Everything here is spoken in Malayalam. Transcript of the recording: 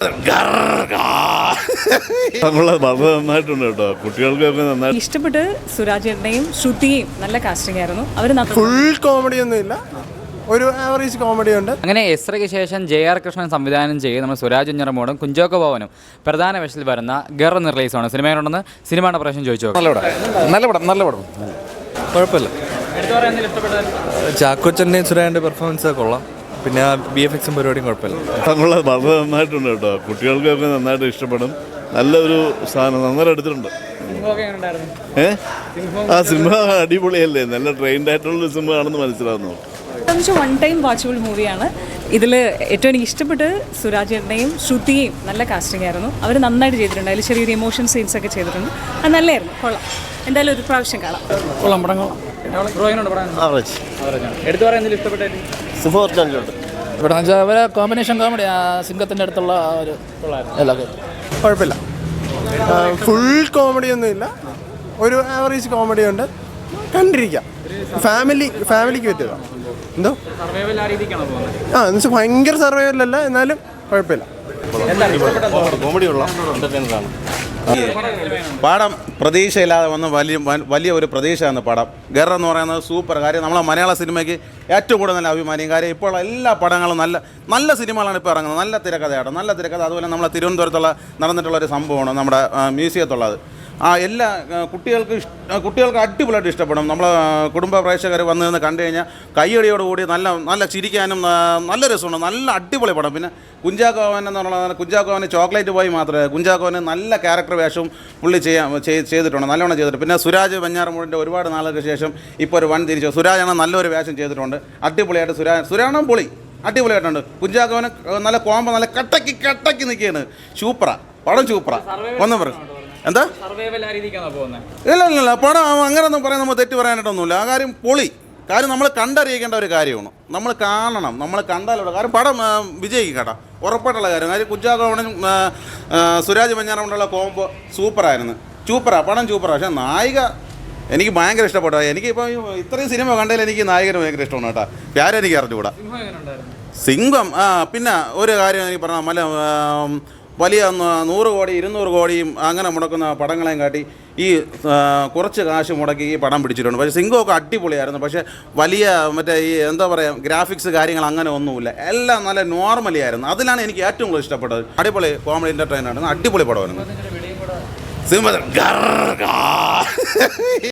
വളരെ നന്നായിട്ടുണ്ട് കേട്ടോ, കുട്ടികൾക്കൊക്കെ നന്നായി ഇഷ്ടപ്പെട്ട്. സുരാജേട്ടനെയും ശ്രുതിയെയും നല്ല കാസ്റ്റിംഗ് ആയിരുന്നു. അവർ ഫുൾ കോമഡി ഒന്നുമില്ല, ഒരു ആവറേജ് കോമഡി ഉണ്ട്. അങ്ങനെ എസ്രയ്ക്ക് ശേഷം JR കൃഷ്ണൻ സംവിധാനം ചെയ്ത് നമ്മൾ സുരാജ് ഞെറമോടും കുഞ്ചാക്കോ ബോബനും പ്രധാന വേഷത്തിൽ വരുന്ന ഗർ എന്ന റിലീസാണ്. സിനിമയുണ്ടെന്ന് സിനിമയുടെ പ്രശ്നം ചോദിച്ചു. നല്ല പടം കുഴപ്പമില്ല. ചാക്കോച്ചൻ്റെയും സുരാജിൻ്റെ പെർഫോമൻസ് കൊള്ളാം. പിന്നെ VFXും പരിപാടിയും കുഴപ്പമില്ല. വളരെ നന്നായിട്ടുണ്ട് കേട്ടോ, കുട്ടികൾക്കൊക്കെ നന്നായിട്ട് ഇഷ്ടപ്പെടും. നല്ലൊരു സാധനം നന്നായിട്ട് എടുത്തിട്ടുണ്ട്. ആ സിനിമ അടിപൊളിയല്ലേ, നല്ല ട്രെയിൻഡ് ആയിട്ടുള്ള സിനിമ ആണെന്ന് മനസ്സിലാവുന്നു. വൺ ടൈം വാച്ചബിൾ മൂവിയാണ്. ഇതിൽ ഏറ്റവും എനിക്ക് ഇഷ്ടപ്പെട്ട് സുരാജേട്ടനെയും ശ്രുതിയെയും നല്ല കാസ്റ്റിംഗ് ആയിരുന്നു. അവർ നന്നായിട്ട് ചെയ്തിട്ടുണ്ട്. അതിൽ ചെറിയൊരു ഇമോഷൻ സീൻസ് ഒക്കെ ചെയ്തിട്ടുണ്ട്. അത് നല്ലതായിരുന്നു, കൊള്ളാം. എന്തായാലും ഒരു പ്രാവശ്യം കാണാം. കൊള്ളാം, പടം കൊള്ളാം. അവരെ കോമ്പിനേഷൻ കോമഡി സിംഗത്തിൻ്റെ അടുത്തുള്ള ഒരു കുഴപ്പമില്ല, ഫുൾ കോമഡി ഒന്നുമില്ല, ഒരു ആവറേജ് കോമഡി ഉണ്ട്. കണ്ടിരിക്കാം, ഫാമിലിക്ക് പറ്റിയതാണ്. എന്തോ എന്നുവെച്ചാൽ ഭയങ്കര സർവൈവലല്ല, എന്നാലും കുഴപ്പമില്ല. കോമഡിയുള്ള പടം പ്രതീക്ഷയില്ലാതെ വന്ന് വലിയ ഒരു പ്രതീക്ഷയാണ് പടം. ഗർ എന്ന് പറയുന്നത് സൂപ്പർ കാര്യം. നമ്മളെ മലയാള സിനിമയ്ക്ക് ഏറ്റവും കൂടുതൽ നല്ല അഭിമാനിയും കാര്യം. ഇപ്പോൾ എല്ലാ പടങ്ങളും നല്ല സിനിമകളാണ് ഇപ്പോൾ ഇറങ്ങുന്നത്. നല്ല തിരക്കഥയാണ്, നല്ല തിരക്കഥ. അതുപോലെ നമ്മളെ തിരുവനന്തപുരത്തുള്ള നടന്നിട്ടുള്ളൊരു സംഭവമാണ് നമ്മുടെ മ്യൂസിയത്തുള്ളത്. എല്ലാ കുട്ടികൾക്ക് അടിപൊളിയായിട്ട് ഇഷ്ടപ്പെടും. നമ്മളെ കുടുംബ പ്രേക്ഷകർ വന്നു നിന്ന് കണ്ടു കഴിഞ്ഞാൽ കയ്യടിയോടുകൂടി നല്ല ചിരിക്കാനും നല്ല രസമുണ്ട്. നല്ല അടിപൊളി പടം. പിന്നെ കുഞ്ചാക്കോവൻ എന്നുള്ളത്, കുഞ്ചാക്കോവന് ചോക്ലേറ്റ് ബോയ് മാത്രമേ, കുഞ്ചാക്കോവന് നല്ല ക്യാരക്ടർ വേഷവും പുള്ളി ചെയ്തിട്ടുണ്ട്, നല്ലോണം ചെയ്തിട്ടുണ്ട്. പിന്നെ സുരാജ് വെഞ്ഞാറമൂടിൻ്റെ ഒരുപാട് നാളുകൾക്ക് ശേഷം ഇപ്പോൾ ഒരു വൺ തിരിച്ചു. സുരാജാണ് നല്ലൊരു വേഷം ചെയ്തിട്ടുണ്ട്, അടിപൊളിയായിട്ട്. സുരാജാണ് പൊളി, അടിപൊളിയായിട്ടുണ്ട്. കുഞ്ചാക്കോവന് നല്ല കോമ്പോ, നല്ല കട്ടക്ക് നിൽക്കുകയാണ്. സൂപ്പറാണ് പടം, സൂപ്പറാണ്. ഒന്നും പറയും എന്താ ഇല്ല പടം അങ്ങനെയൊന്നും പറയാൻ നമ്മൾ തെറ്റ് പറയാനായിട്ടൊന്നുമില്ല. ആ കാര്യം പൊളി കാര്യം. നമ്മൾ കണ്ടറിയിക്കേണ്ട ഒരു കാര്യമാണ്, നമ്മൾ കാണണം, നമ്മൾ കണ്ടാലുള്ള കാര്യം. പടം വിജയിക്കും കേട്ടോ, ഉറപ്പായിട്ടുള്ള കാര്യം. കാര്യം കുഞ്ചാക്കോവനും സുരാജ് വെഞ്ഞാറമൂടുള്ള കോമ്പോ സൂപ്പറായിരുന്നു. പടം സൂപ്പറാണ്. പക്ഷേ നായിക എനിക്ക് ഭയങ്കര ഇഷ്ടപ്പെട്ടു. എനിക്കിപ്പോൾ ഇത്രയും സിനിമ കണ്ടതിൽ എനിക്ക് നായകന് ഭയങ്കര ഇഷ്ടമാണ് കേട്ടോ. പ്യാര എനിക്ക് അറിഞ്ഞുകൂടാ. സിംഹം പിന്നെ ഒരു കാര്യം എനിക്ക് പറഞ്ഞാൽ വലിയ 100 കോടി 200 കോടിയും അങ്ങനെ മുടക്കുന്ന പടങ്ങളെയും കാട്ടി ഈ കുറച്ച് കാശ് മുടക്കി ഈ പടം പിടിച്ചിട്ടുണ്ട്. പക്ഷേ സിംഗമൊക്കെ അടിപൊളിയായിരുന്നു. പക്ഷേ വലിയ മറ്റേ ഈ എന്താ പറയുക ഗ്രാഫിക്സ് കാര്യങ്ങൾ അങ്ങനെ ഒന്നുമില്ല, എല്ലാം നല്ല നോർമലി ആയിരുന്നു. അതിലാണ് എനിക്ക് ഏറ്റവും കൂടുതൽ ഇഷ്ടപ്പെട്ടത്. അടിപൊളി കോമഡി എൻ്റർടൈനായിരുന്നു, അടിപൊളി പടമായിരുന്നു. സിനിമ